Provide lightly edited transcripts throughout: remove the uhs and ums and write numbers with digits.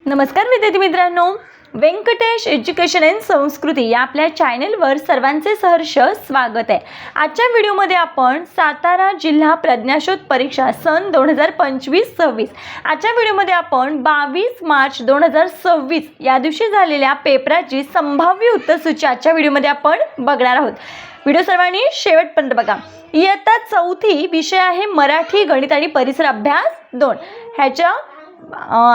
नमस्कार विद्यार्थी मित्रांनो, व्यंकटेश एज्युकेशन अँड संस्कृती या आपल्या चॅनलवर सर्वांचे सहर्ष स्वागत आहे। आजच्या व्हिडिओमध्ये आपण सातारा जिल्हा प्रज्ञाशोध परीक्षा सन 2025-26 आजच्या व्हिडिओमध्ये आपण 22 मार्च 2026 या दिवशी झालेल्या पेपराची संभाव्य उत्तरसूची आजच्या व्हिडिओमध्ये आपण बघणार आहोत। व्हिडिओ सर्वांनी शेवटपर्यंत बघा। इयत्ता चौथी विषय आहे मराठी, गणित आणि परिसर अभ्यास 2।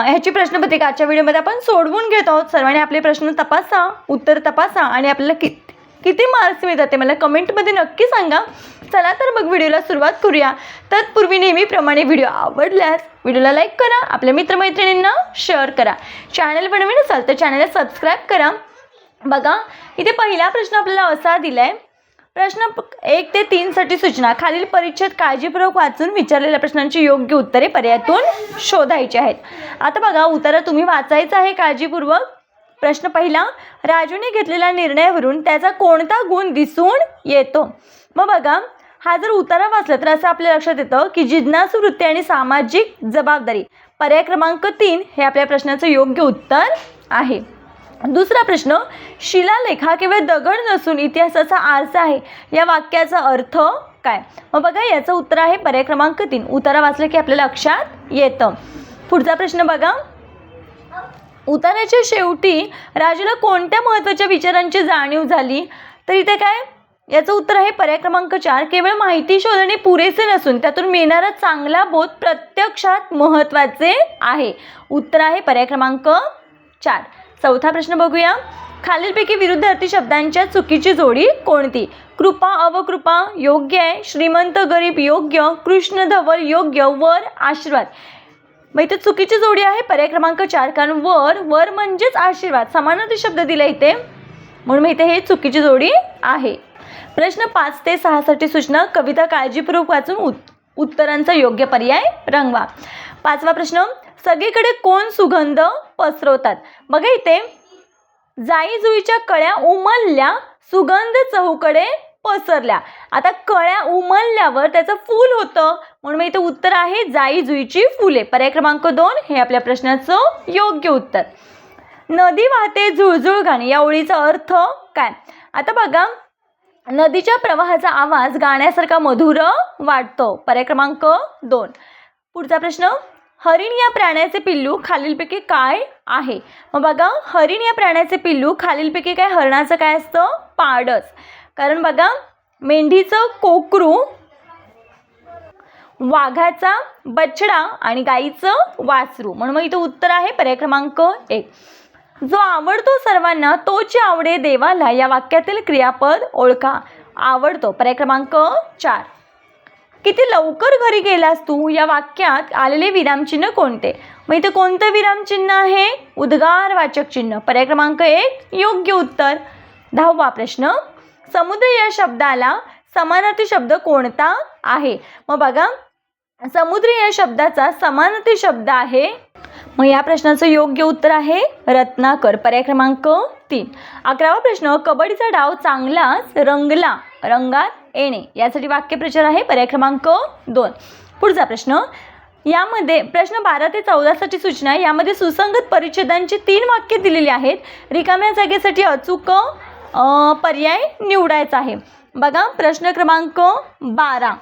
ह्याची प्रश्नपत्रिका आजच्या व्हिडिओमध्ये आपण सोडवून घेत आहोत। सर्वांनी आपले प्रश्न तपासा, उत्तर तपासा आणि आपल्याला किती मार्क्स मिळतात ते मला कमेंटमध्ये नक्की सांगा। चला तर मग व्हिडिओला सुरुवात करूया। तत्पूर्वी नेहमीप्रमाणे व्हिडिओ आवडल्यास व्हिडिओला लाईक करा, आपल्या मित्रमैत्रिणींना शेअर करा, चॅनलवर नवीन असाल तर चॅनलला सबस्क्राईब करा। बघा, इथे पहिला प्रश्न आपल्याला असा दिलाय, प्रश्न 1 ते 3 साठी सूचना। खालील परिच्छेद काळजीपूर्वक वाचून विचारलेल्या प्रश्नांची योग्य उत्तरे पर्यायातून शोधायची आहेत। आता बघा, उत्तर तुम्ही वाचायचं आहे काळजीपूर्वक। प्रश्न पहिला, राजूने घेतलेल्या निर्णयावरून त्याचा कोणता गुण दिसून येतो? मग बघा, हा जर उत्तर वाचला तर असं आपल्या लक्षात येतं की जिज्ञासू वृत्ती आणि सामाजिक जबाबदारी। पर्याय क्रमांक 3 हे आपल्या प्रश्नाचं योग्य उत्तर आहे। दुसरा प्रश्न, शिलालेख हा केवळ दगड नसून इतिहासाचा आरसा आहे, या वाक्याचा अर्थ काय? मग बघा, याचं उत्तर आहे पर्याय क्रमांक 3। उत्तर वाचलं की आपल्या लक्षात येतं। पुढचा प्रश्न बघा, उत्तराच्या शेवटी राजूला कोणत्या महत्त्वाच्या विचारांची जाणीव झाली? तर इथे काय, याचं उत्तर आहे पर्याय क्रमांक 4। केवळ माहिती शोधणे पुरेसे नसून त्यातून मिळणारा चांगला बोध प्रत्यक्षात महत्त्वाचे आहे। उत्तर आहे पर्याय क्रमांक 4। चौथा प्रश्न बघूया, खालीलपैकी विरुद्धार्थी शब्दांच्या चुकीची जोडी कोणती? कृपा अवकृपा योग्य आहे, श्रीमंत गरीब योग्य, कृष्ण धवल योग्य, वर आशीर्वाद। मग इथे चुकीची जोडी आहे पर्याय क्रमांक 4, कारण वर म्हणजेच आशीर्वाद, समानार्थी शब्द दिला इथे, म्हणून इथे हे चुकीची जोडी आहे। प्रश्न 5 ते 6 साठी सूचना। कविता काळजीपूर्वक वाचून उत्तरांचा योग्य पर्याय रंगवा। पाचवा प्रश्न, सगळीकडे कोण सुगंध पसरवतात? बघा, इथे जाई जुईच्या कळ्या उमलल्या, सुगंध चहूकडे पसरल्या। आता कळ्या उमलल्यावर त्याचं फूल होतं, म्हणून इथे उत्तर आहे जाई जुईची फुले। पर्याय क्रमांक 2 हे आपल्या प्रश्नाचं योग्य उत्तर। नदी वाहते झुळझुळ गाणी या ओळीचा अर्थ काय? आता बघा, नदीच्या प्रवाहाचा आवाज गाण्यासारखा मधुर वाटतो। पर्याय क्रमांक 2। पुढचा प्रश्न, हरिण या प्राण्याचे पिल्लू खालीलपैकी काय आहे? मग बघा, हरिण या प्राण्याचे पिल्लू खालीलपैकी काय? हरणाचं काय असतं? पाडच। कारण बघा, मेंढीचं कोकरू, वाघाचा बछडा आणि गाईचं वासरू, म्हणून मग इथं उत्तर आहे पर्याय क्रमांक 1। जो आवडतो सर्वांना तोची आवडे देवाला या वाक्यातील क्रियापद ओळखा। आवडतो पर्याय क्रमांक 4। किती लवकर घरी गेलास तू या वाक्यात आलेले विरामचिन्ह कोणते? मग इथे कोणतं विरामचिन्ह आहे? उद्गारवाचक चिन्ह। पर्याय क्रमांक 1 योग्य उत्तर। 10वा प्रश्न, समुद्र या शब्दाला समानार्थी शब्द कोणता आहे? मग बघा, समुद्र या शब्दाचा समानार्थी शब्द आहे, मग या प्रश्नाचं योग्य उत्तर आहे रत्नाकर। पर्याय क्रमांक 3। 11वा प्रश्न, कबड्डीचा डाव चांगलाच रंगला, रंगात येणे यासाठी वाक्यप्रचार आहे। पर्याय क्रमांक 2। पुढचा प्रश्न, यामध्ये प्रश्न 12 ते 14 साठी सूचना। यामध्ये सुसंगत परिच्छेदांची 3 वाक्ये दिलेली आहेत। रिकाम्या जागेसाठी अचूक पर्याय निवडायचा आहे। बघा, प्रश्न क्रमांक 12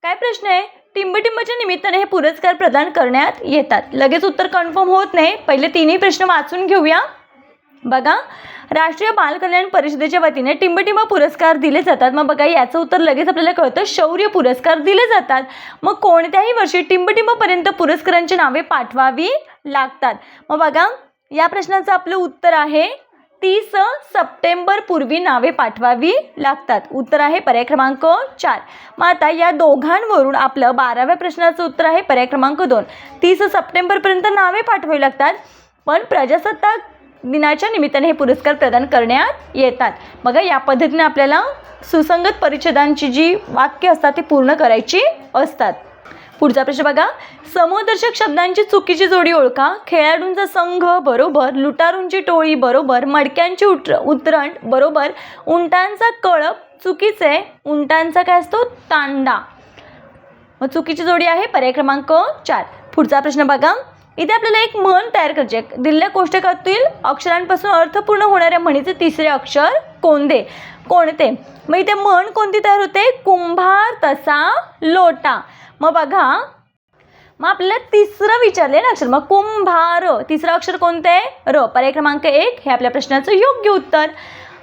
काय प्रश्न आहे? टिंबटिंबच्या निमित्ताने हे पुरस्कार प्रदान करण्यात येतात। लगेच उत्तर कन्फर्म होत नाही, पहिले 3ही प्रश्न वाचून घेऊया। बघा, राष्ट्रीय बाल कल्याण परिषदेच्या वतीने टिंबटिंब पुरस्कार दिले जातात। मग बघा, याचं उत्तर लगेच आपल्याला कळतं, शौर्य पुरस्कार दिले जातात। मग कोणत्याही वर्षी टिंबटिंबपर्यंत पुरस्कारांची नावे पाठवावी लागतात? मग बघा, या प्रश्नाचं आपलं उत्तर आहे 30 सप्टेंबर पूर्वी नावे पाठवावी लागतात। उत्तर आहे पर्याय क्रमांक 4। मग आता या दोघांवरून आपलं 12व्या प्रश्नाचं उत्तर आहे पर्याय क्रमांक 2। 30 सप्टेंबरपर्यंत नावे पाठवावी लागतात, पण प्रजासत्ताक दिनाच्या निमित्ताने हे पुरस्कार प्रदान करण्यात येतात। बघा, या पद्धतीने आपल्याला सुसंगत परिच्छेदांची जी वाक्य असतात ती पूर्ण करायची असतात। पुढचा प्रश्न बघा, समूहदर्शक शब्दांची चुकीची जोडी ओळखा। खेळाडूंचा संघ बरोबर, लुटारूंची टोळी बरोबर, मडक्यांची उतरण बरोबर, उंटांचा कळप चुकीचे, उंटांचा काय असतो? तांडा। मग चुकीची जोडी आहे पर्याय क्रमांक 4। पुढचा प्रश्न बघा. इथे आपल्याला एक म्हण तयार करायची आहे. दिलेल्या कोष्टकातील अक्षरांपासून अर्थपूर्ण होणाऱ्या म्हणीचे तिसरे अक्षर कोणते? मग इथे म्हण कोणती तयार होते? कुंभार तसा लोटा. मग बघा, मग आपल्याला तिसरं विचारले ना अक्षर, मग कुंभार, तिसरं अक्षर कोणते आहे? र. पर्याय क्रमांक 1 हे आपल्या प्रश्नाचं योग्य उत्तर.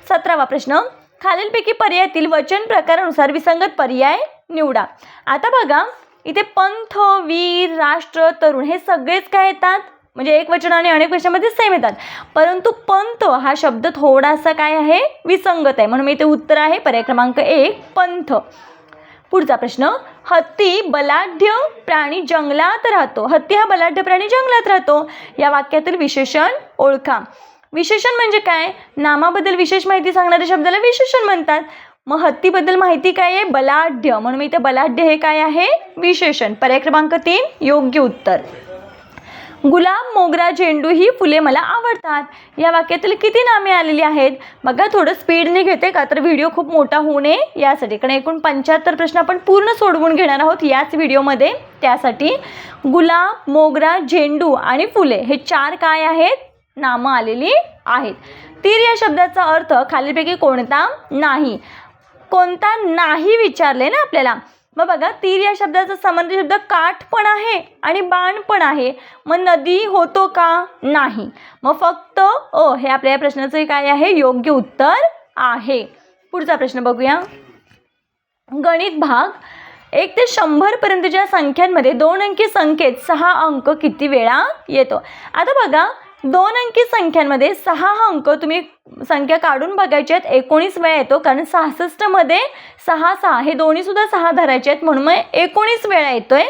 17वा प्रश्न. खालीलपैकी पर्यायातील वचन प्रकारानुसार विसंगत पर्याय निवडा. आता बघा, इथे पंथ, वीर, राष्ट्र, तरुण हे सगळेच काय येतात, म्हणजे एक वचन आणि अनेक वचनामध्ये सेम येतात, परंतु पंथ हा शब्द थोडासा काय आहे, विसंगत आहे, म्हणून इथे उत्तर आहे पर्याय क्रमांक 1 पंथ. पुढचा प्रश्न. हत्ती बलाढ्य प्राणी जंगलात राहतो. हत्ती हा बलाढ्य प्राणी जंगलात राहतो. या वाक्यातील विशेषण ओळखा. विशेषण म्हणजे काय? नामाबद्दल विशेष माहिती सांगणाऱ्या शब्दाला विशेषण म्हणतात. मग हत्तीबद्दल माहिती काय आहे? बलाढ्य, म्हणून इथे बलाढ्य हे काय आहे? विशेषण. पर्याय क्रमांक 3 योग्य उत्तर. गुलाब, मोगरा, झेंडू ही फुले मला आवडतात. या वाक्यातील किती नामे आलेली आहेत? बघा, थोडं स्पीडने घेते का तर व्हिडिओ खूप मोठा होऊ नये यासाठी, कारण एकूण 75 प्रश्न आपण पूर्ण सोडवून घेणार आहोत याच व्हिडिओमध्ये. त्यासाठी गुलाब, मोगरा, झेंडू आणि फुले हे 4 काय आहेत? नामं आलेली आहेत. तीर या शब्दाचा अर्थ खालीलपैकी कोणता नाही? कोणता नाही विचारले ना आपल्याला. मग बघा, तीर या शब्दाचा संबंधित शब्द काठ पण आहे आणि बाण पण आहे. मग नदी होतो का? नाही. मग फक्त हे आपल्या प्रश्नाचं काय आहे? योग्य उत्तर आहे. पुढचा प्रश्न बघूया. गणित भाग. 1 ते 100 पर्यंतच्या संख्यांमध्ये 2 अंकी संख्येत 6 अंक किती वेळा येतो? आता बघा, 2 अंकी संख्यांमध्ये 6 अंक तुम्ही संख्या काढून बघायचे आहेत. 19 वेळा येतो, कारण 66 मध्ये 6 6 हे दोन्ही सुद्धा 6 धरायचे आहेत, म्हणून मग 19 वेळा येतोय.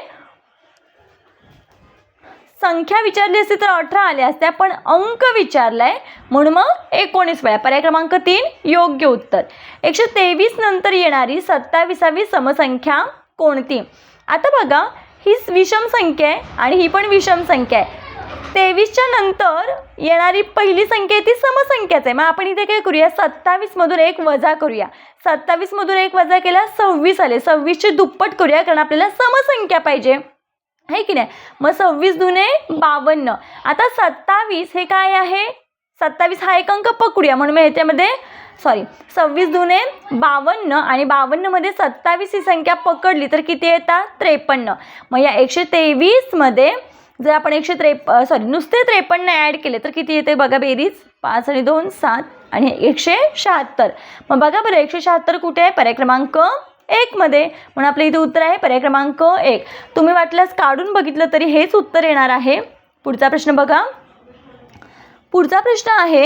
संख्या विचारली असती तर 18 आल्या असत्या, पण अंक विचारलाय म्हणून मग 19 वेळा. पर्याय क्रमांक 3 योग्य उत्तर. 123 नंतर येणारी 27वी समसंख्या कोणती? आता बघा, ही विषम संख्या आहे आणि ही पण विषम संख्या आहे. 23च्या नंतर येणारी पहिली संख्या ती समसंख्याच आहे. मग आपण इथे काय करूया? 27 मधून 1 वजा करूया. 27 मधून 1 वजा केला 26 आले. 26ची दुप्पट करूया, कारण आपल्याला समसंख्या पाहिजे, आहे की नाही. मग 26 दुने 52. आता 27 हे काय आहे? 27 हा एक अंक पकडूया, म्हणून मी याच्यामध्ये 26 दुने 52 आणि 52 मध्ये 27 ही संख्या पकडली तर किती येतात? 53. मग या 123 मध्ये जर आपण नुसते 53 ॲड केले तर किती येते बघा बेरीज? 5 आणि 2 7 आणि 176. मग बघा बरं, 176 कुठे आहे? पर्याय क्रमांक 1 मध्ये, म्हणून आपल्या इथे उत्तर आहे पर्याय क्रमांक 1. तुम्ही वाटल्यास काढून बघितलं तरी हेच उत्तर येणार आहे. पुढचा प्रश्न बघा. पुढचा प्रश्न आहे,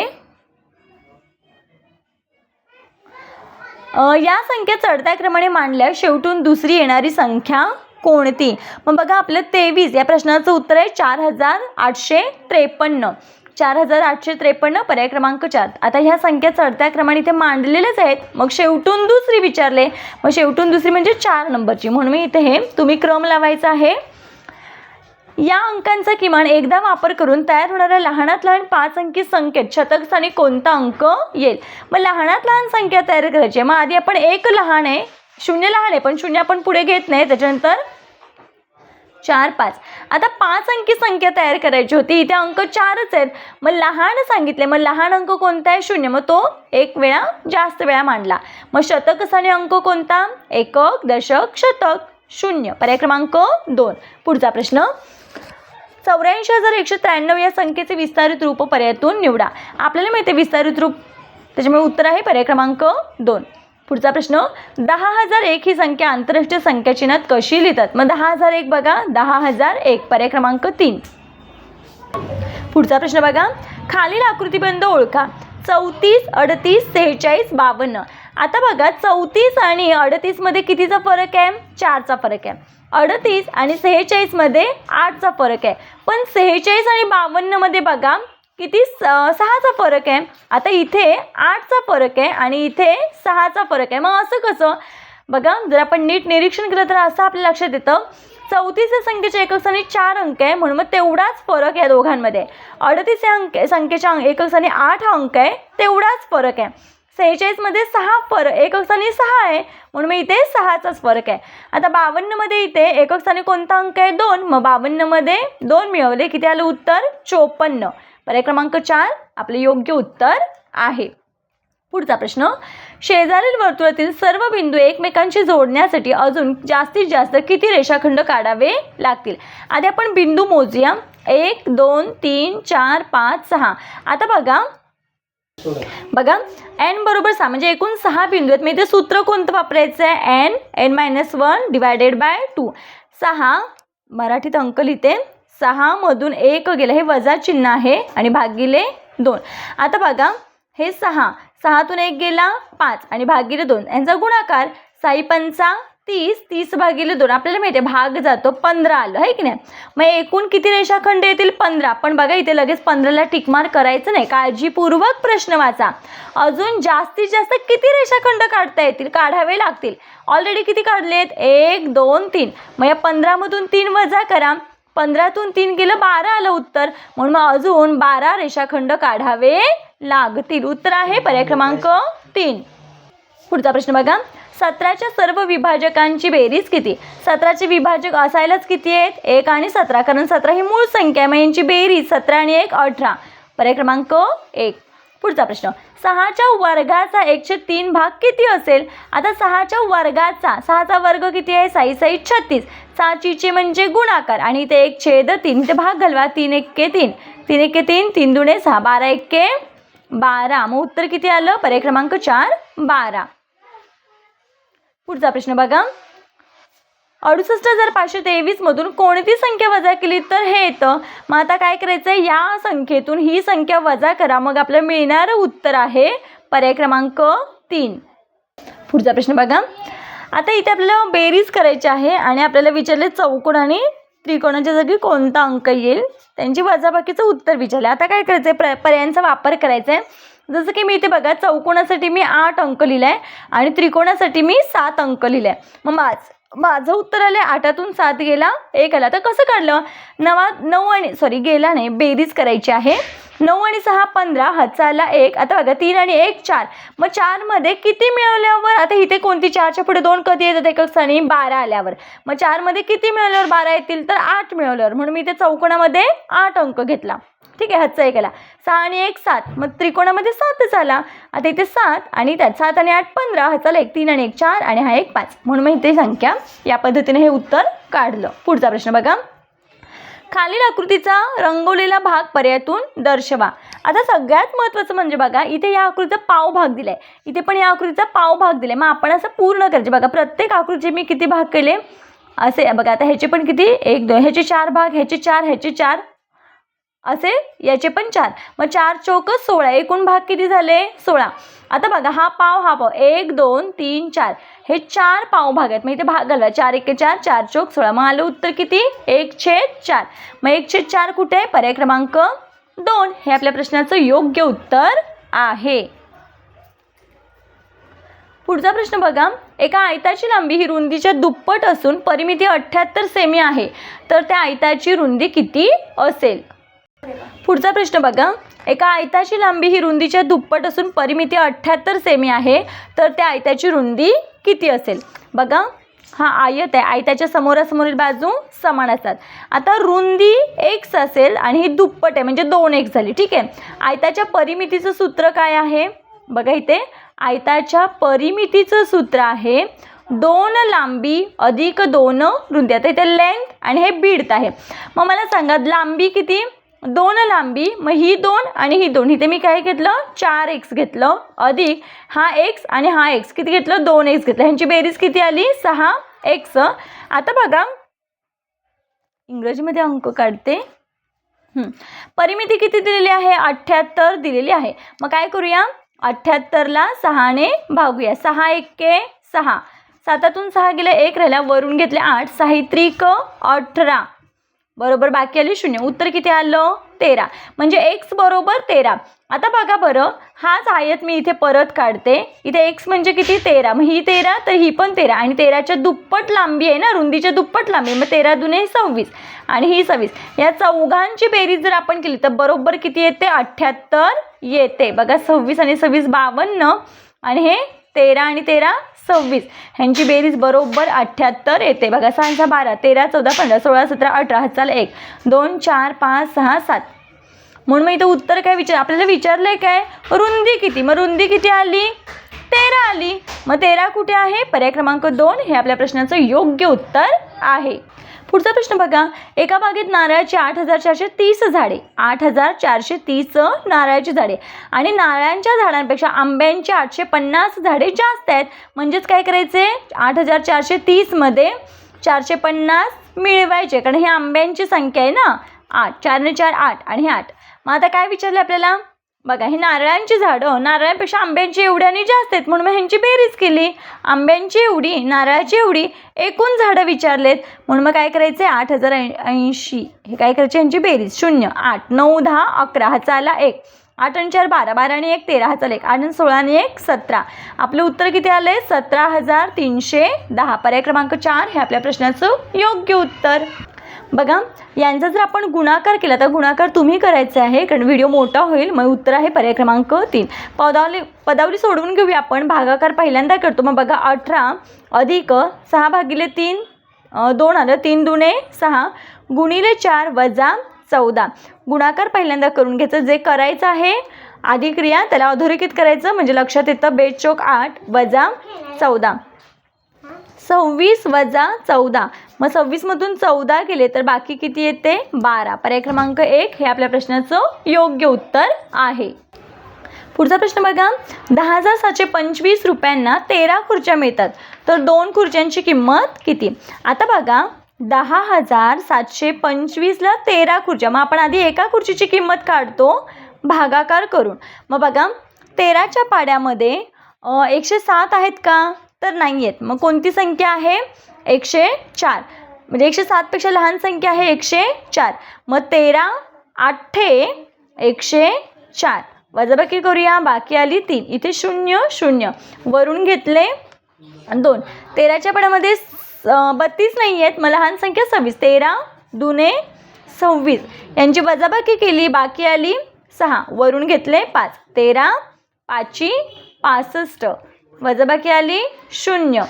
या संख्या चढत्या क्रमाने मांडल्या शेवटून दुसरी येणारी संख्या कोणती? मग बघा, आपलं 23 या प्रश्नाचं उत्तर आहे 4853. 4853 पर्याय क्रमांक 4. आता ह्या संख्या चढत्या क्रमाने इथे मांडलेल्याच आहेत, मग शेवटून दुसरी विचारले, मग शेवटून दुसरी म्हणजे 4 नंबरची, म्हणून मी इथे हे तुम्ही क्रम लावायचा आहे. या अंकांचा किमान एकदा वापर करून तयार होणाऱ्या लहानात लहान 5 अंकी संख्येत शतकस्थानी कोणता अंक येईल? मग लहानात लहान संख्या तयार करायची. मग आधी आपण 1 लहान आहे, 0 लहान आहे, पण 0 आपण पुढे घेत नाही, त्याच्यानंतर 4 5. आता 5 अंकी संख्या तयार करायची होती, इथे अंक 4च आहेत. मग लहान सांगितले, मग लहान अंक कोणता आहे? 0. मग तो 1 वेळा जास्त वेळा मांडला. मग शतकस्थानी अंक कोणता? एकक, दशक, शतक. 0 पर्याय क्रमांक 2. पुढचा प्रश्न. 84,193 या संख्येचे विस्तारित रूप पर्यायातून निवडा. आपल्याला माहिती आहे विस्तारित रूप, त्याच्यामुळे उत्तर आहे पर्याय क्रमांक 2. पुढचा प्रश्न. 10,001 ही संख्या आंतरराष्ट्रीय संख्या चिन्हात कशी लिहितात? मग 10,001 बघा, 10,001 पर्याय क्रमांक 3. पुढचा प्रश्न बघा. खालील आकृतीबंध ओळखा. 34, 38, 46, 52. आता बघा, 34 आणि 38 मध्ये कितीचा फरक आहे? 4चा फरक आहे. 38 आणि 46 मध्ये 8चा फरक आहे. पण 46 आणि 52 मध्ये बघा किती 6चा फरक आहे. आता इथे 8चा फरक आहे आणि इथे 6चा फरक आहे. मग असं कसं? बघा, जर आपण नीट निरीक्षण केलं तर असं आपल्या लक्षात येतं, 34 या संख्येच्या एकक स्थानी 4 अंक आहे, म्हणून मग तेवढाच फरक या दोघांमध्ये. 38 या संख्येच्या एकक स्थानी 8 अंक आहे, तेवढाच फरक आहे. 46 मध्ये 6 फरक, एकक स्थानी 6 आहे म्हणून मग इथे 6चाच फरक आहे. आता 52 मध्ये इथे एकक स्थानी कोणता अंक आहे 2, मग 52 मध्ये 2 मिळवले, किती आलं उत्तर 54. पर्याय क्रमांक 4 आपले योग्य उत्तर आहे. पुढचा प्रश्न, शेजारील वर्तुळातील सर्व बिंदू एकमेकांशी जोडण्यासाठी अजून जास्तीत जास्त किती रेषाखंड काढावे लागतील. आधी आपण बिंदू मोजूया. 1 2 3 4 5 6. आता बघा n बरोबर 6 म्हणजे एकूण 6 बिंदू आहेत. मग इथे सूत्र कोणतं वापरायचं आहे, n-1 डिवायडेड बाय 2. 6 मराठीत अंक लिहिते, 6 मधून 1 गेलं, हे वजा चिन्ह आहे आणि भागिले 2. आता बघा हे 6तून 1 गेला 5 आणि भागिले 2, यांचा गुणाकार 6 30, 30 भागिले 2 आपल्याला माहिती आहे भाग जातो 15 आलं आहे की नाही. मग एकूण किती रेषाखंड येतील 15. पण बघा इथे लगेच 15ला टिकमार्क करायचं नाही, काळजीपूर्वक प्रश्न वाचा. अजून जास्तीत जास्त किती रेषाखंड काढता येतील, काढावे लागतील. ऑलरेडी किती काढलेत 1 2 3. मग या 15मधून 3 वजा करा, 15तून 3 गेलं 12 आलं उत्तर, म्हणून मग अजून 12 रेषाखंड काढावे लागतील. उत्तर आहे पर्याय क्रमांक 3. पुढचा प्रश्न बघा, 17च्या सर्व विभाजकांची बेरीज किती. 17चे विभाजक असायलाच किती आहेत 1 आणि 17, कारण 17 ही मूळ संख्या आहे, मग यांची बेरीज 17 आणि 1 18. पर्याय क्रमांक 1. पुढचा प्रश्न, 6च्या वर्गाचा 1/3 भाग किती असेल. आता 6च्या वर्गाचा, 6चा वर्ग किती आहे 6 6 36. 6चे म्हणजे गुणाकार आणि इथे 1/3 इथे भाग घालवा, 3 1 3, 3 1 3, 3 2 6, 12 1 12. मग उत्तर किती आलं पर्याय क्रमांक 4 12. पुढचा प्रश्न बघा, 68,523 मधून कोणती संख्या वजा केली तर हे येतं. मग आता काय करायचं आहे, या संख्येतून ही संख्या वजा करा, मग आपल्याला मिळणारं उत्तर आहे पर्याय क्रमांक 3. पुढचा प्रश्न बघा, आता इथे आपल्याला बेरीज करायची आहे आणि आपल्याला विचारले चौकोन आणि त्रिकोणाच्या जागी कोणता अंक येईल, त्यांची वजाबाकीचं उत्तर विचारलं. आता काय करायचं आहे, पर्यायांचा वापर करायचा आहे. जसं की मी इथे बघा चौकोनासाठी मी 8 अंक लिहिला आहे आणि त्रिकोणासाठी मी 7 अंक लिहिले आहे. मग माझं उत्तर आले 8तून 7 गेला 1 आला. तर कसं काढलं, 9 गेला नाही, बेरीज करायची आहे. 9 आणि 6 15, हातचा आला 1. आता बघा 3 आणि 1 4. मग 4 मध्ये किती मिळवल्यावर, आता इथे कोणती 4च्या पुढे 2 कधी येतात एकक स्थानी 12 आल्यावर. मग 4 मध्ये किती मिळवल्यावर 12 येतील तर 8 मिळवल्यावर, म्हणून मी इथे चौकोनामध्ये 8 अंक घेतला. ठीक आहे, हातचा 1 आला. 6 आणि 1 7, मग त्रिकोणामध्ये 7च आला. आता इथे 7 आणि त्यात 7 आणि 8 15, हातचा 1 3 आणि 1 4 आणि हा 1 5, म्हणून मग इथे संख्या या पद्धतीने हे उत्तर काढलं. पुढचा प्रश्न बघा, खालील आकृतीचा रंगवलेला भाग पर्यायातून दर्शवा. आता सगळ्यात महत्त्वाचं म्हणजे बघा इथे या आकृतीचा पाव भाग दिलाय, इथे पण या आकृतीचा पाव भाग दिलाय. मग आपण असं पूर्ण करायचे. बघा प्रत्येक आकृतीचे मी किती भाग केले असे बघा. आता ह्याचे पण किती 1 2, ह्याचे 4 भाग, ह्याचे 4, ह्याचे 4 असे, याचे पण 4. मग 4 चौक 16, एकूण भाग किती झाले 16. आता बघा हा पाव 1 2 3 4, हे 4 पाव भाग आहेत. मग इथे भाग घालवा, 4 1 4, 4 चौक 16. मग आलं उत्तर किती 1/4. मग 1/4 कुठे आहे पर्याय क्रमांक 2. हे आपल्या प्रश्नाचं योग्य उत्तर आहे. पुढचा प्रश्न बघा, एका आयताची लांबी ही रुंदीच्या दुप्पट असून परिमिती 78 सेमी आहे, तर त्या आयताची रुंदी किती असेल. पुढचा प्रश्न बघा, एका आयताची लांबी ही रुंदीच्या दुप्पट असून परिमिती 78 सेमी आहे, तर त्या आयताची रुंदी किती असेल. बघा हा आयत आहे, आयताच्या समोरासमोरील बाजू समान असतात. आता रुंदी x असेल आणि ही दुप्पट आहे म्हणजे 2x झाली. ठीक आहे, आयताच्या परिमितीचं सूत्र काय आहे बघा, इथे आयताच्या परिमितीचं सूत्र आहे 2 लांबी अधिक 2 रुंदी. आता इथे लेंथ आणि हे बिड्थ आहे. मग मला सांगा लांबी किती 2 लांबी, मग ही 2 आणि ही 2, इथे मी काय घेतलं 4x घेतलं, अधिक हा x आणि हा x किती घेतलं 2x घेतलं, ह्यांची बेरीज किती आली 6x. आता बघा इंग्रजीमध्ये अंक काढते. परिमिती किती दिलेली आहे 78 दिलेली आहे. मग काय करूया 78ला 6 ने भागूया. 6 1 6, 7तून 6 गेले 1 राहिला, वरून घेतले 8, 6 3 18 बरोबर, बाकी आली 0. उत्तर किती आलं 13, म्हणजे x बरोबर 13. आता बघा बरं हाच आयत मी इथे परत काढते. इथे x म्हणजे किती 13, मग ही 13 तर ही पण 13 आणि 13च्या दुप्पट लांबी आहे ना, रुंदीच्या दुप्पट लांबी, मग 13 दुने 26 आणि ही 26. या चौघांची बेरीज जर आपण केली तर बरोबर किती येते 78 येते. बघा 26 आणि 26 52 आणि हे 13 आणि 13 26, ह्यांची बेरीज बरोबर 78 येते. बघा 6 12, 13 14 15 16 17 18, हाताला 1 2 4 5 6 7. म्हणून मग इथं उत्तर काय आपल्याला विचारलंय काय, रुंदी किती. मग रुंदी किती आली, 13 आली. मग 13 कुठे आहे, पर्याय क्रमांक 2 हे आपल्या प्रश्नाचं योग्य उत्तर आहे. पुढचा प्रश्न बघा, एका बागेत नारळाची 8430 झाडे, 8430 नारळाची झाडे आणि नारळांच्या झाडांपेक्षा आंब्यांची 850 झाडे जास्त आहेत. म्हणजेच काय करायचे, 8430 मध्ये 450 मिळवायचे, कारण हे आंब्यांची संख्या आहे ना. 8 4 ने 4 8 आणि हे 8. मग आता काय विचारलं आपल्याला, बघा ही नारळांची झाडं नारळांपेक्षा आंब्यांची एवढ्याने जास्त आहेत, म्हणून मग ह्यांची बेरीज केली. आंब्यांची एवढी, नारळाची एवढी, एकूण झाडं विचारलेत, म्हणून मग काय करायचे, 8080 हे काय करायचे, ह्यांची बेरीज 0 8 9 10 11, हाचा आला 1 8 आणि 4 12, 12 आणि 1 13, हाचा 1 8 आणि 16 आणि 1 17. आपलं उत्तर किती आलंय, 17310. पर्याय क्रमांक 4 हे आपल्या प्रश्नाचं योग्य उत्तर. बघा यांचा जर आपण गुणाकार केला तर गुणाकार तुम्ही करायचा आहे, कारण व्हिडिओ मोठा होईल. मग उत्तर आहे पर्याय क्रमांक 3. पदावली सोडवून घेऊया आपण. भागाकार पहिल्यांदा करतो. मग बघा 18 अधिक 6 भागिले 3 2 आलं, 3 दुणे 6 गुणिले 4 वजा 14. गुणाकार पहिल्यांदा करून घ्यायचं. जे करायचं आहे आधी क्रिया त्याला अधोरेखित करायचं, म्हणजे लक्षात येतं. 2 चौक 8 वजा 14, 26 वजा 14. मग 26 मधून 14 गेले तर बाकी किती येते, 12. पर्याय क्रमांक 1 हे आपल्या प्रश्नाचं योग्य उत्तर आहे. पुढचा प्रश्न बघा, 10,725 रुपयांना 13 खुर्च्या मिळतात, तर 2 खुर्च्यांची किंमत किती. आता बघा 10,725ला 13 खुर्च्या, मग आपण आधी एका खुर्चीची किंमत काढतो भागाकार करून. मग बघा 13च्या पाड्यामध्ये 107 आहेत का, तर नाही आहेत. मग कोणती संख्या आहे, 104, म्हणजे 107 पेक्षा लहान संख्या आहे 104. मग 13 8 104, वजाबाकी करूया, बाकी आली 3, इथे 0 0 वरून घेतले 2. 13च्या पाड्यामध्ये 32 नाही आहेत, मग लहान संख्या 26, 13 दुने 26, यांची वजाबाकी केली, बाकी आली 6, वरून घेतले 5, 13 5 65, वजाबाकी आली 0.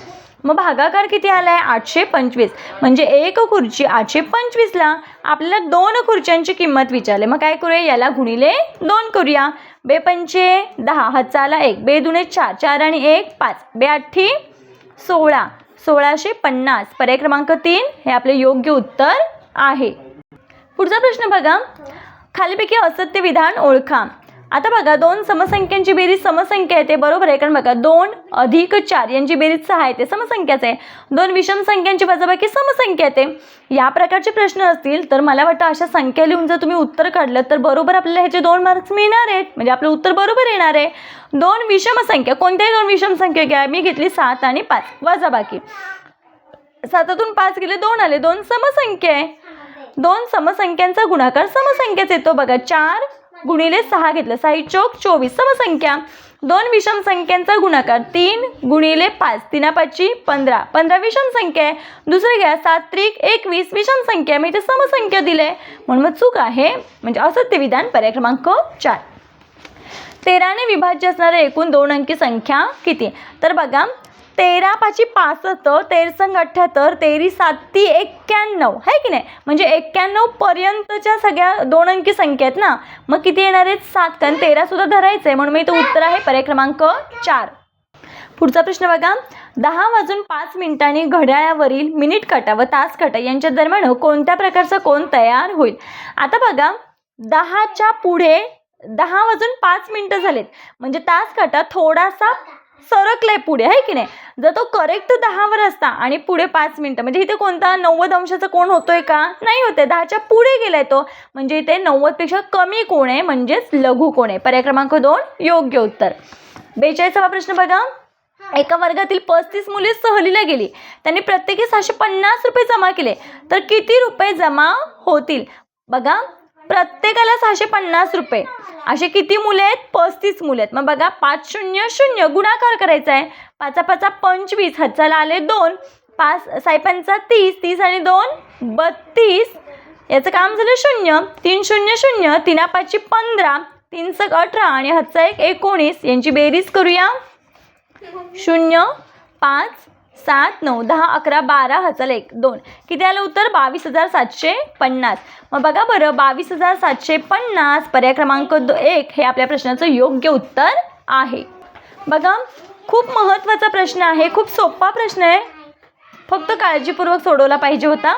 मग भागाकार किती आला आहे, 825, म्हणजे एक खुर्ची 825ला आपल्याला 2 खुर्च्यांची किंमत विचारली. मग काय करूया, याला गुणिले 2 करूया. 2 पंचे 10, हाचा आला 1, 2 दुणे 4 4 आणि 1 5, 2 8 16, 1650. पर्याय क्रमांक 3 हे आपले योग्य उत्तर आहे. पुढचा प्रश्न बघा, खालीपैकी असत्य विधान ओळखा. आता बघा 2 समसंख्यांची बेरीज समसंख्या येते, बरोबर आहे, कारण बघा 2 अधिक 4 यांची बेरीज 6 येते, समसंख्याच आहे. 2 विषम संख्यांची वजाबाकी समसंख्या येते. या प्रकारचे प्रश्न असतील तर मला वाटतं अशा संख्या लिहून जर तुम्ही उत्तर काढलं तर बरोबर आपल्याला ह्याचे 2 मार्क्स मिळणार आहेत, म्हणजे आपलं उत्तर बरोबर येणार आहे. 2 विषम संख्या, कोणत्याही 2 विषम संख्या घ्या, मी घेतली 7 आणि 5, वजाबाकी 7तून 5 गेले 2 आले, 2 समसंख्या आहे. 2 समसंख्यांचा गुणाकार समसंख्याच येतो. बघा 4 गुणिले 6 घेतलं, 6 चौक 24, समसंख्या. 2 विषम संख्यांचा गुणाकार 3 गुणिले 5, 3 5 15, 15 विषम संख्या आहे. दुसरं घ्या 7 त्रिक 21, विषम संख्या आहे, मग इथे समसंख्या दिले, म्हणून मग चूक आहे, म्हणजे असत्य विधान. पर्याय क्रमांक 4. 13 ने विभाज्य असणारे एकूण 2 अंकी संख्या किती. तर बघा 13 5 65, 13 संग 78, 13 7 91 आहे की नाही, म्हणजे 91 पर्यंतच्या सगळ्या 2 अंकी संख्या आहेत ना. मग किती येणार आहेत, 7, कारण 13 सुद्धा धरायचं आहे, म्हणून मी इथं उत्तर आहे पर्याय क्रमांक 4. पुढचा प्रश्न बघा, 10 वाजून 5 मिनिटांनी घड्याळावरील मिनिट काटा व तास काटा यांच्या दरम्यान कोणत्या प्रकारचा कोन तयार होईल. आता बघा 10च्या पुढे 10 वाजून 5 मिनिटं झालेत, म्हणजे तास काटा थोडासा सरकलाय पुढे, आहे की नाही. जर तो करेक्ट 10वर असता आणि पुढे 5 मिनिटं, म्हणजे इथे कोणता 90 अंशाचा कोण होतोय का, नाही होते. 10च्या पुढे गेलाय तो, म्हणजे इथे 90 पेक्षा कमी कोण आहे, म्हणजेच लघु कोण आहे. पर्याय क्रमांक 2 योग्य उत्तर. 42वा प्रश्न बघा, एका वर्गातील 35 मुले सहलीला गेली, त्यांनी प्रत्येकी 650 रुपये जमा केले, तर किती रुपये जमा होतील. बघा प्रत्येकाला 650 रुपये, असे किती मुले आहेत, 35 मुले आहेत. मग बघा 5 0 0 गुणाकार करायचा आहे. 5 5 25, हाताला आले 2, 5 6 5 30, 30 आणि 2 32, याचं काम झालं 0, 3 0 0, 3 5 15, 3 6 18 आणि हातचा 1 19, यांची बेरीज करूया. 0 5 7 9 10 11 12 हजार 1 2 किती आलं उत्तर 22,750. मग बघा बरं 22,750 पर्याय क्रमांक 1 हे आपल्या प्रश्नाचं योग्य उत्तर आहे. बघा खूप महत्त्वाचा प्रश्न आहे, खूप सोपा प्रश्न आहे, फक्त काळजीपूर्वक सोडवला पाहिजे होता.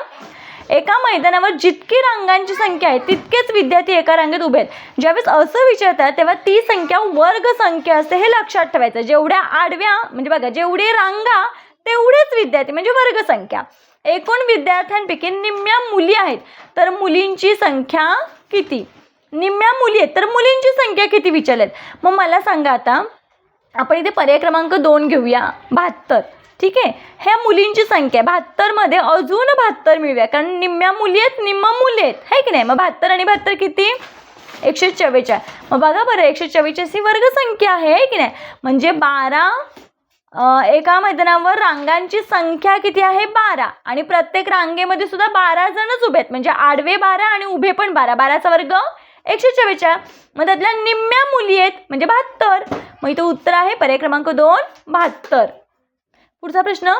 एका मैदानावर जितकी रांगांची संख्या आहे तितकेच विद्यार्थी एका रांगेत उभे आहेत. ज्यावेळेस असं विचारतात तेव्हा ती संख्या वर्ग संख्या असते हे लक्षात ठेवायचं. जेवढ्या आडव्या म्हणजे बघा जेवढी रांगा तेवढेच विद्यार्थी म्हणजे वर्ग संख्या. एकूण विद्यार्थ्यांपैकी निम्म्या मुली आहेत तर मुलींची संख्या किती? निम्म्या मुली आहेत तर मुलींची संख्या किती विचारलेत. मग मला सांगा आता आपण इथे पर्याय क्रमांक 2 घेऊया 72. ठीक आहे, ह्या मुलींची संख्या 72 मध्ये अजून 72 मिळूया कारण निम्म्या मुली आहेत निम्म मुली आहेत है की नाही. मग 72 आणि 72 किती 144. मग बघा बरं 144 ही वर्ग संख्या आहे की नाही. म्हणजे 12 एका मैदानावर रांगांची संख्या किती आहे 12 आणि प्रत्येक रांगेमध्ये सुद्धा 12 जणच उभे आहेत म्हणजे आडवे 12 आणि उभे पण 12. 12चा वर्ग 144. मग त्यातल्या निम्म्या मुली आहेत म्हणजे 72. मग इथं उत्तर आहे पर्याय क्रमांक 2 72. पुढचा प्रश्न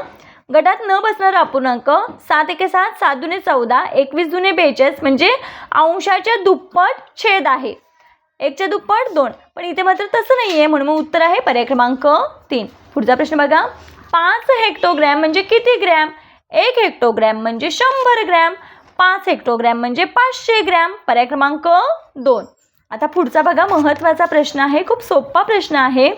गटात न बसणारा अपूर्णांक 7 एके 7 7 दुने 14 21 दुने 42 म्हणजे अंशाच्या दुप्पट छेद आहे. 1च्या दुप्पट 2 पण इथे मात्र तसं नाही आहे म्हणून मग उत्तर आहे पर्याय क्रमांक 3. पुढचा प्रश्न बघा 5 हेक्टोग्रॅम म्हणजे किती ग्रॅम? 1 हेक्टोग्रॅम म्हणजे 100 ग्रॅम. 5 हेक्टोग्रॅम म्हणजे 500 ग्रॅम. पर्याय क्रमांक 2. आता पुढचा बघा महत्त्वाचा प्रश्न आहे, खूप सोपा प्रश्न आहे.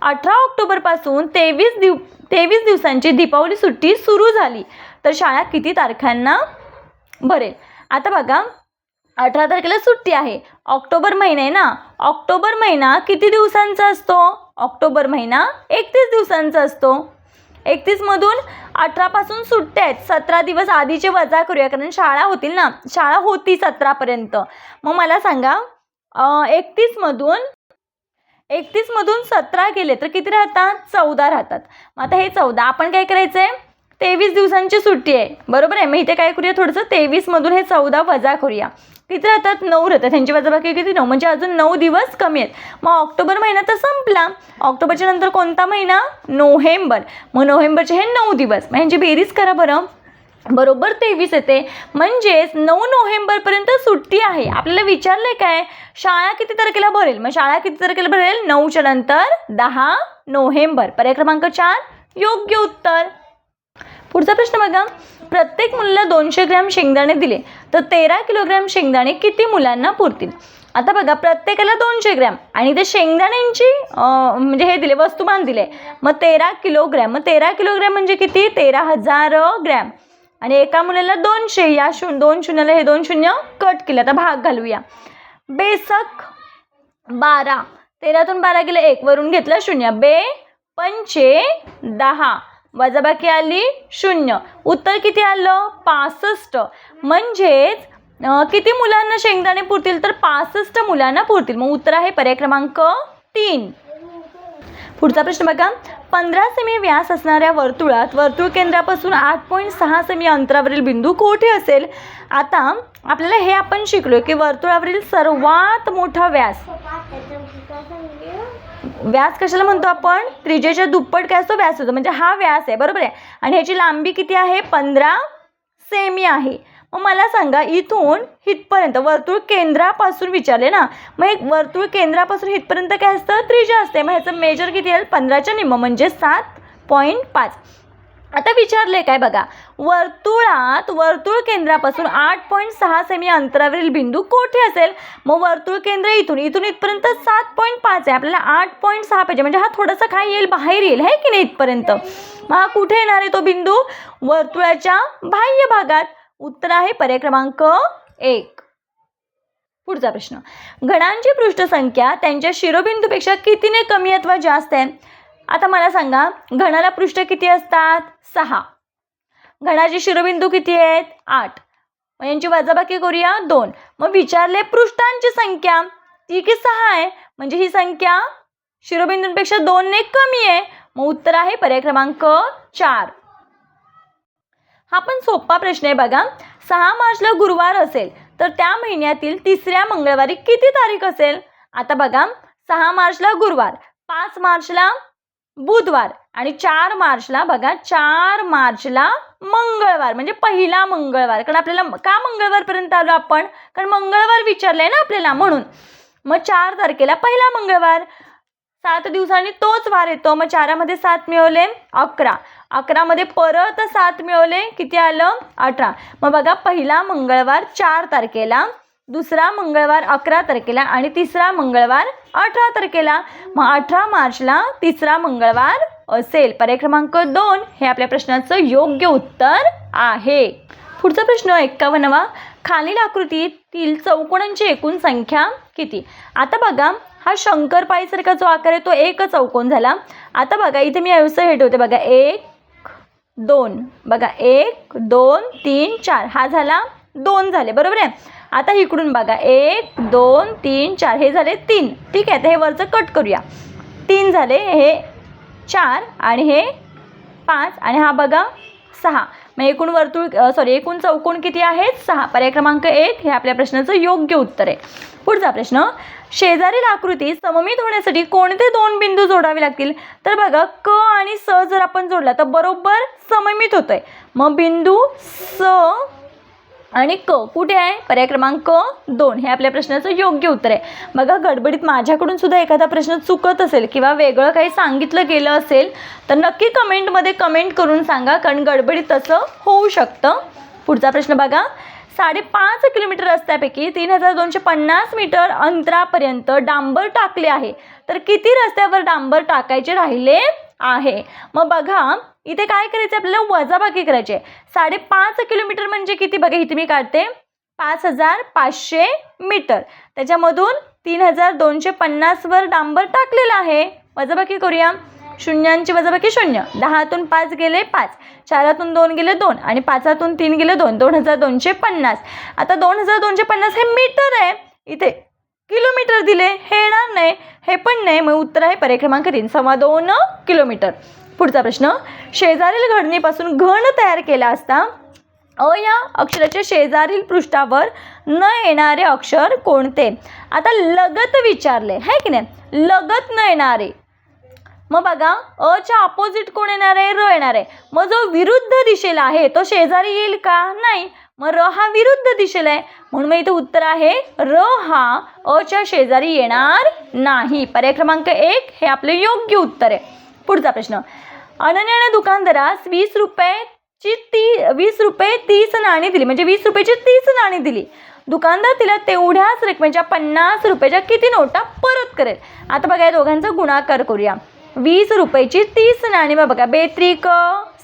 18 ऑक्टोबरपासून 23 दिवसांची दीपावली सुट्टी सुरू झाली तर शाळा किती तारखांना भरेल? आता बघा 18 तारखेला सुट्टी आहे, ऑक्टोबर महिना आहे ना. ऑक्टोबर महिना किती दिवसांचा असतो? ऑक्टोबर महिना 31 दिवसांचा असतो. 31 मधून 18 पासून सुट्ट्या आहेत, 17 दिवस आधीचे वजा करूया कारण शाळा होतील ना, शाळा होती 17 पर्यंत. मग मला सांगा 31 मधून 17 गेले तर किती राहतात? 14 राहतात. मग आता हे 14 आपण काय करायचं आहे 23 दिवसांची सुट्टी आहे बरोबर आहे. मग इथे काय करूया थोडंसं 23 मधून हे 14 वजा करूया. किती राहतात? 9 राहतात. त्यांची वजाबाकी किती 9 म्हणजे अजून 9 दिवस कमी आहेत. मग ऑक्टोबर महिना तर संपला. ऑक्टोबरच्या नंतर कोणता महिना? नोव्हेंबर. मग नोव्हेंबरचे हे 9 दिवस. मग यांची बेरीज करा बरं, बरोबर 23 येते. म्हणजेच 9 नोव्हेंबरपर्यंत सुट्टी आहे. आपल्याला विचारले काय शाळा किती तारखेला भरेल? मग शाळा किती तारखेला भरेल? 9च्या नंतर 10 नोव्हेंबर. पर्याय क्रमांक 4 योग्य उत्तर. पुढचा प्रश्न बघा प्रत्येक मुलाला 200 ग्रॅम शेंगदाणे दिले तर 13 किलोग्रॅम शेंगदाणे किती मुलांना पुरतील? आता बघा प्रत्येकाला 200 ग्रॅम आणि ते शेंगदाण्यांची म्हणजे हे दिले वस्तुमान दिले. मग 13 किलोग्रॅम. मग 13 किलोग्रॅम म्हणजे किती? 13,000 ग्रॅम. आणि एका मुलाला 200 या 2 शून्याला हे 2 शून्य कट केलं. आता भाग घालूया. बेसक 12 13तून 12 गेलं 1 वरून घेतलं 0. बे 5 10 वजाबाकी आली 0. उत्तर किती आलं? 65. म्हणजेच किती मुलांना शेंगदाणे पुरतील तर 65 मुलांना पुरतील. मग उत्तर आहे पर्याय क्रमांक 3. पुढचा प्रश्न बघा 15 सेमी व्यास असणाऱ्या वर्तुळात वर्तुळ केंद्रापासून 8.6 सेमी अंतरावरील बिंदू कोठे असेल? आता आपल्याला हे आपण शिकलो की वर्तुळावरील सर्वात मोठा व्यास कशाला म्हणतो आपण? त्रिज्येच्या दुप्पट काय असतो? व्यास होतो. म्हणजे हा व्यास आहे बरोबर आहे. आणि ह्याची लांबी किती आहे? 15 सेमी आहे. मग मला सांगा इथून इथपर्यंत वर्तुळ केंद्रापासून विचारले ना, मग एक वर्तुळ केंद्रापासून इथपर्यंत काय असतं? त्रिज्या असते. मग ह्याचं मेजर किती येईल? 15च्या निम्म म्हणजे 7.5. आता विचारले काय बघा वर्तुळात वर्तुळ केंद्रापासून 8.6 सेमी अंतरावरील बिंदू कोठे असेल? मग वर्तुळ केंद्र इथून इथपर्यंत 7.5 आहे. आपल्याला 8.6 पाहिजे म्हणजे हा थोडासा काय येईल? बाहेर येईल है की नाही इथपर्यंत. मग हा कुठे येणार आहे तो बिंदू? वर्तुळाच्या बाह्य भागात. उत्तर आहे पर्याय क्रमांक 1. पुढचा प्रश्न घडांची पृष्ठसंख्या त्यांच्या शिरोबिंदूपेक्षा कितीने कमी अथवा जास्त आहे? आता मला सांगा घनाला पृष्ठ किती असतात? 6. घनाचे शिरोबिंदू किती आहेत? 8. मग यांची वजाबाकी करूया 2. मग विचारले पृष्ठांची संख्या ती की 6 आहे म्हणजे ही संख्या शिरोबिंदूंपेक्षा 2 ने कमी आहे. मग उत्तर आहे पर्याय क्रमांक 4. हा पण सोपा प्रश्न आहे बघा 6 मार्चला गुरुवार असेल तर त्या महिन्यातील 3ऱ्या मंगळवारी किती तारीख असेल? आता बघा 6 मार्चला गुरुवार, 5 मार्चला बुधवार आणि 4 मार्चला बघा 4 मार्चला मंगळवार म्हणजे पहिला मंगळवार. कारण आपल्याला का मंगळवारपर्यंत आलो आपण, कारण मंगळवार विचारले ना आपल्याला म्हणून. मग 4 तारखेला पहिला मंगळवार. 7 दिवसांनी तोच वार येतो. मग 4 मध्ये 7 मिळवले 11, 11 मध्ये परत 7 मिळवले किती आलं 18. मग बघा पहिला मंगळवार 4 तारखेला, दुसरा मंगळवार 11 तारखेला आणि तिसरा मंगळवार 18 तारखेला. मग 18 मार्चला तिसरा मंगळवार असेल. पर्याय क्रमांक 2 हे आपल्या प्रश्नाचं योग्य उत्तर आहे. पुढचा प्रश्न 51वा. खालील आकृतीतील चौकोनांची एकूण संख्या किती. आता बघा हा शंकरपाळीसारखा जो आकार आहे तो एक चौकोन झाला. आता बघा इथे मी असं हे ठेवते बघा 1 2 बघा 1 2 3 4 हा झाला 2 झाले बरोबर आहे. आता इकडून बघा 1 2 3 4 हे झाले 3. ठीक आहे. तर हे वरचं कट करूया. 3 झाले, हे 4 आणि हे 5 आणि हा बघा 6. मग एकूण एकूण चौकोन किती आहेत 6. पर्याय क्रमांक 1 हे आपल्या प्रश्नाचं योग्य उत्तर आहे. पुढचा प्रश्न. शेजारील आकृती सममित होण्यासाठी कोणते 2 बिंदू जोडावे लागतील. तर बघा क आणि स जर आपण जोडला तर बरोबर सममित होतोय. मग बिंदू स आणि क कुठे आहे. पर्याय क्रमांक 2 हे आपल्या प्रश्नाचं योग्य उत्तर आहे. बघा गडबडीत माझ्याकडून सुद्धा एखादा प्रश्न चुकत असेल किंवा वेगळं काही सांगितलं गेलं असेल तर नक्की कमेंटमध्ये कमेंट करून सांगा, कारण गडबडीत तसं होऊ शकतं. पुढचा प्रश्न बघा. 5.5 किलोमीटर रस्त्यापैकी 3250 मीटर अंतरापर्यंत डांबर टाकले आहे, तर किती रस्त्यावर डांबर टाकायचे राहिले आहे. मग बघा इथे काय करायचं आपल्याला वजाबाकी करायची आहे. 5.5 किलोमीटर म्हणजे किती बघा इथे मी काढते 5500 मीटर. त्याच्यामधून 3250 वर डांबर टाकलेला आहे. वजाबाकी करूया. शून्यांची वजाबाकी 0. 10तून 5 गेले 5, 4तून 2 गेले 2 आणि 5तून 3 गेले 2. 2250. आता 2250 हे मीटर आहे, इथे किलोमीटर दिले, हे येणार नाही, हे पण नाही. मग उत्तर आहे पर्याय क्रमांक 3 2.25 किलोमीटर. पुढचा प्रश्न. शेजारील घडणीपासून घन तयार केला असता अ या अक्षराच्या शेजारील पृष्ठावर न येणारे अक्षर कोणते. आता लगत विचारले आहे की नाही, लगत न येणारे. मग बघा अच्या अपोजिट कोण येणार आहे र येणार आहे. मग जो विरुद्ध दिशेला आहे तो शेजारी येईल का नाही. मग र हा विरुद्ध दिशेला आहे म्हणून मग इथे उत्तर आहे र हा अच्या शेजारी येणार नाही. पर्याय क्रमांक 1 हे आपले योग्य उत्तर आहे. पुढचा प्रश्न. अनन्याने दुकानदारास 20 रुपये 30 नाणी दिली, म्हणजे 20 रुपयाची 30 नाणी दिली. दुकानदार तिला तेवढ्याच रकमेच्या 50 रुपयाच्या किती नोटा परत करेल. आता बघा या दोघांचा गुणाकार करूया. 20 रुपयाची 30 नाणी बघा 2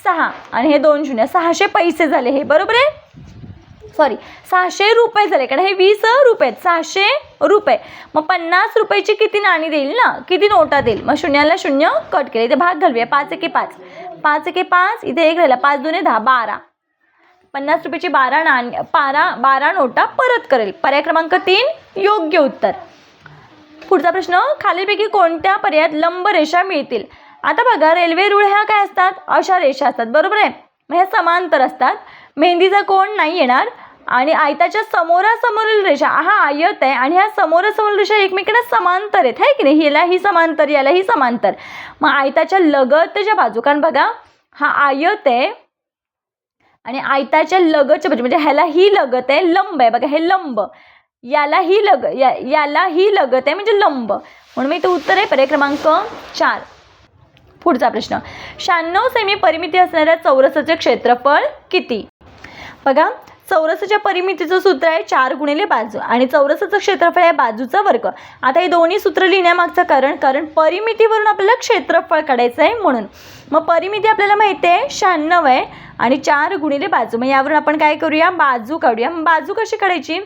6 आणि हे 2 शून्य 600 पैसे झाले. हे बरोबर आहे, सॉरी 600 रुपये झाले, कारण हे 20 रुपये 600 रुपये. मग 50 रुपयाची किती नाणी देईल ना, किती नोटा देईल. मग शून्याला शून्य कट केले, इथे भाग घालूया. 5 एके 5, 5 एके 5, इथे 1 राहिला, 5 दुने 10 12. 50 रुपयाची 12 नोटा परत करेल. पर्याय क्रमांक 3 योग्य उत्तर. पुढचा प्रश्न. खालीलपैकी कोणत्या पर्यायात लंब रेषा मिळतील. आता बघा रेल्वे रूळ ह्या काय असतात, अशा रेषा असतात बरोबर आहे. मग ह्या समांतर असतात. मेहंदीचा कोण नाही येणार. आणि आयताच्या समोरासमोरील रेषा हा आयत आहे आणि ह्या समोरासमोरील रेषा एकमेकांना समांतर आहेत है की नाही. याला ही समांतर, याला ही समांतर. मग आयताच्या लगतच्या बाजू, कारण बघा हा आयत आहे आणि आयताच्या लगतच्या बाजू म्हणजे ह्याला ही लगत आहे, लंब आहे बघा, हे लंब. याला ही लगत आहे म्हणजे लंब, म्हणून मी इथे उत्तर आहे पर्याय क्रमांक 4. पुढचा प्रश्न. 96 सेमी परिमिती असणाऱ्या चौरसाचे क्षेत्रफळ किती. बघा चौरसाच्या परिमितीचं सूत्र आहे 4 गुणिले बाजू आणि चौरसाचं क्षेत्रफळ आहे बाजूचा वर्ग. आता हे दोन्ही सूत्र लिहिण्यामागचं कारण परिमितीवरून आपल्याला क्षेत्रफळ काढायचं आहे म्हणून. मग परिमिती आपल्याला माहिती आहे 96 आहे आणि 4 गुणिले बाजू. मग यावरून आपण काय करूया, बाजू काढूया. बाजू कशी काढायची,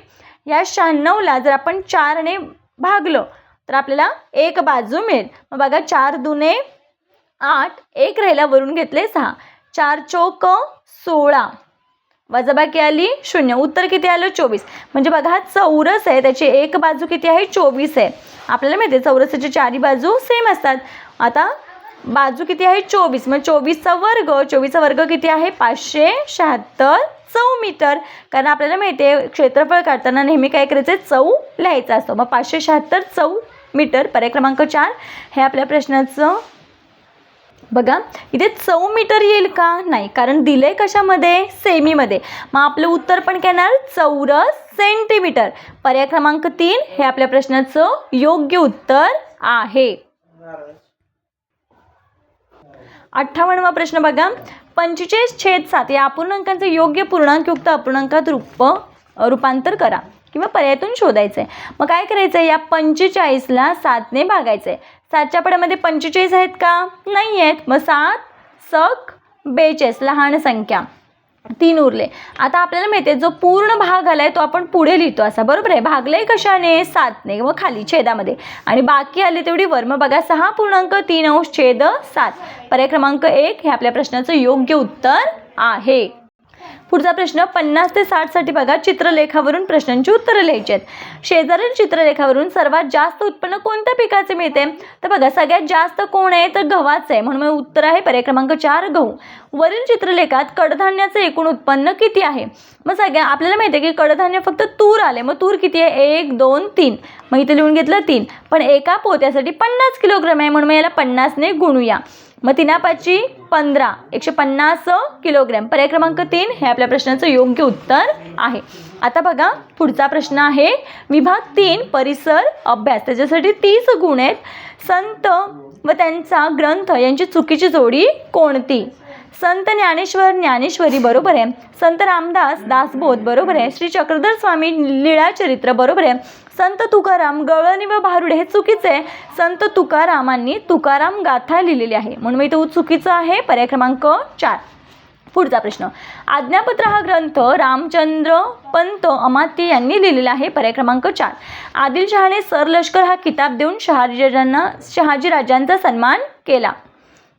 या 96ला जर आपण 4ने भागलो तर आपल्याला एक बाजू मिळेल. मग बघा 4 दुने 8, 1 राहिला, वरून घेतले 6, 4 चौक 16, वजाबाकी आली 0. उत्तर किती आलं 24. म्हणजे बघा हा चौरस आहे, त्याची एक बाजू किती आहे 24 आहे. आपल्याला माहिती आहे चौरसाची चारी बाजू सेम असतात. आता बाजू किती आहे 24, मग 24चा वर्ग किती आहे 576 चौमीटर. कारण आपल्याला माहिती आहे क्षेत्रफळ काढताना नेहमी काय करायचं, चौ लिहायचा असतो. मग 576 चौमीटर. पर्याय क्रमांक 4 हे आपल्या प्रश्नाचं बघा इथे चौमीटर येईल का? नाही, कारण दिलंय कशामध्ये? सेमीमध्ये. मग आपलं उत्तर पण काय येणार? चौरस सेंटीमीटर. पर्याय क्रमांक 3 हे आपल्या प्रश्नाचं योग्य उत्तर आहे. 58वा प्रश्न बघा, 45/7 या अपूर्णांकांचे योग्य पूर्णांकयुक्त अपूर्णांकात रूपांतर करा किंवा पर्यायातून शोधायचं आहे. मग काय करायचं आहे? या 45ला 7ने भागायचं आहे. 7च्या पड्यामध्ये 45 आहेत का? नाही आहेत. मग 7 सक 42 लहान संख्या 3 उरले. आता आपल्याला माहिती आहे जो पूर्ण भाग आलाय तो आपण पुढे लिहितो असा, बरोबर आहे. भागलंय कशाने? 7ने. मग खाली छेदामध्ये आणि बाकी आली तेवढी वर. मग बघा 6.3/7. पर्याय क्रमांक 1 हे आपल्या प्रश्नाचं योग्य उत्तर आहे. पुढचा प्रश्न 50 ते 60 साठी बघा, चित्रलेखावरून प्रश्नांची उत्तरं लिहायची आहेत. शेजारील चित्रलेखावरून सर्वात जास्त उत्पन्न कोणत्या पिकाचे मिळते? तर बघा सगळ्यात जास्त कोण आहे? तर गव्हाचं आहे, म्हणून उत्तर आहे पर्याय क्रमांक 4 गहू. वरील चित्रलेखात कडधान्याचे एकूण उत्पन्न किती आहे? मग आपल्याला माहिती आहे की कडधान्य फक्त तूर आले. मग तूर किती आहे? 1 2 3. मग इथे लिहून घेतलं 3. पण एका पोत्यासाठी 50 किलोग्राम आहे, म्हणून याला 50ने गुणूया. मग 3×5 15 150 किलोग्रॅम. पर्याय क्रमांक 3 हे आपल्या प्रश्नाचं योग्य उत्तर आहे. आता बघा पुढचा प्रश्न आहे विभाग 3 परिसर अभ्यास. त्याच्यासाठी 30 गुण आहेत. संत व त्यांचा ग्रंथ यांची चुकीची जोडी कोणती? संत ज्ञानेश्वर ज्ञानेश्वरी बरोबर आहे. संत रामदास दासबोध बरोबर आहे. श्री चक्रधर स्वामी लीळाचरित्र बरोबर आहे. संत तुकाराम गवळणी व भारुडे हे चुकीचे आहे. संत तुकारामांनी तुकाराम गाथा लिहिलेली आहे, म्हणून इथे चुकीचं आहे. पर्याय क्रमांक 4. पुढचा प्रश्न, आज्ञापत्र हा ग्रंथ रामचंद्र पंत अमात्य यांनी लिहिलेला आहे. पर्याय क्रमांक 4. आदिलशहाने सरलष्कर हा किताब देऊन शहाजीराजांचा सन्मान केला.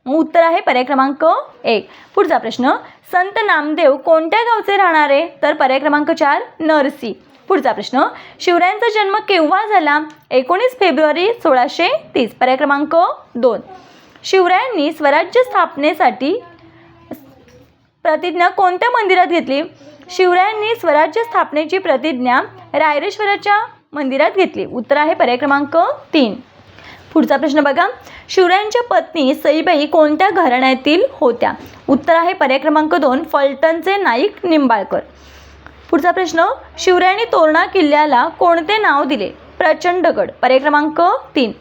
उत्तर आहे पर्याय क्रमांक 1. पुढचा प्रश्न, संत नामदेव कोणत्या गावचे राहणारे? तर पर्याय क्रमांक 4 नरसी. पुढचा प्रश्न, शिवरायांचा जन्म केव्हा झाला? 19 फेब्रुवारी 1630. पर्याय क्रमांक 2. शिवरायांनी स्वराज्य स्थापनेसाठी प्रतिज्ञा कोणत्या मंदिरात घेतली? शिवरायांनी स्वराज्य स्थापनेची प्रतिज्ञा रायरेश्वराच्या मंदिरात घेतली. उत्तर आहे पर्याय क्रमांक 3. पुढचा प्रश्न बघा, शिवरायांच्या पत्नी सईबाई कोणत्या घराण्यातील होत्या? उत्तर आहे पर्याय क्रमांक 2 फलटणचे नाईक निंबाळकर. पुढचा प्रश्न, शिवरायांनी तोरणा किल्ल्याला कोणते नाव दिले? प्रचंडगड. पर्याय क्रमांक 3.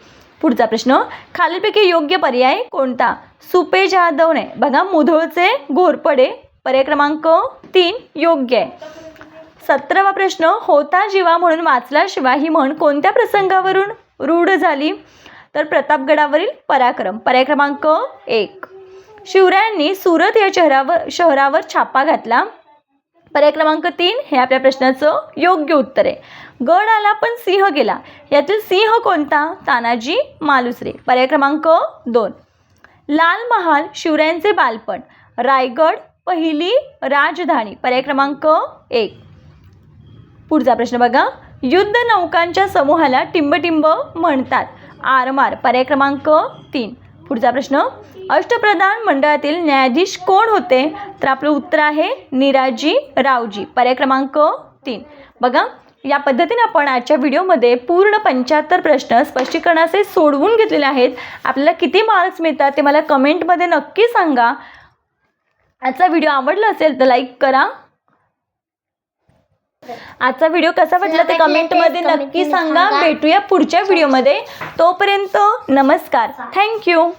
पुढचा प्रश्न, खालीलपैकी योग्य पर्याय कोणता? सुपे जाधवने. बघा मुधोळचे घोरपडे. पर्याय क्रमांक 3 योग्य आहे. 17वा प्रश्न, होता जीवा म्हणून वाचल्याशिवाय ही म्हण कोणत्या प्रसंगावरून रूढ झाली? तर प्रतापगडावरील पराक्रम. पर्याय क्रमांक 1. शिवरायांनी सुरत या शहरावर छापा घातला. पर्याय क्रमांक 3 हे आपल्या प्रश्नाचं योग्य उत्तर आहे. गड आला पण सिंह गेला, यातील सिंह कोणता? तानाजी मालुसरे. पर्याय क्रमांक 2. लाल महाल शिवरायांचे बालपण. रायगड पहिली राजधानी. पर्याय क्रमांक 1. पुढचा प्रश्न बघा, युद्ध नौकांच्या समूहाला टिंबटिंब म्हणतात. आरमार. पर्याय क्रमांक 3. पुढचा प्रश्न, अष्टप्रधान मंडळातील न्यायाधीश कोण होते? तर आपलं उत्तर आहे निराजी रावजी. पर्याय क्रमांक 3. बघा या पद्धतीने आपण आजच्या व्हिडिओमध्ये पूर्ण 75 प्रश्न स्पष्टीकरणाचे सोडवून घेतलेले आहेत. आपल्याला किती मार्क्स मिळतात ते मला कमेंटमध्ये नक्की सांगा. आजचा व्हिडिओ आवडला असेल तर लाईक करा. आजचा व्हिडिओ कसा वाटला ते कमेंटमध्ये नक्की सांगा. भेटूया पुढच्या व्हिडिओमध्ये. तोपर्यंत नमस्कार. थँक्यू.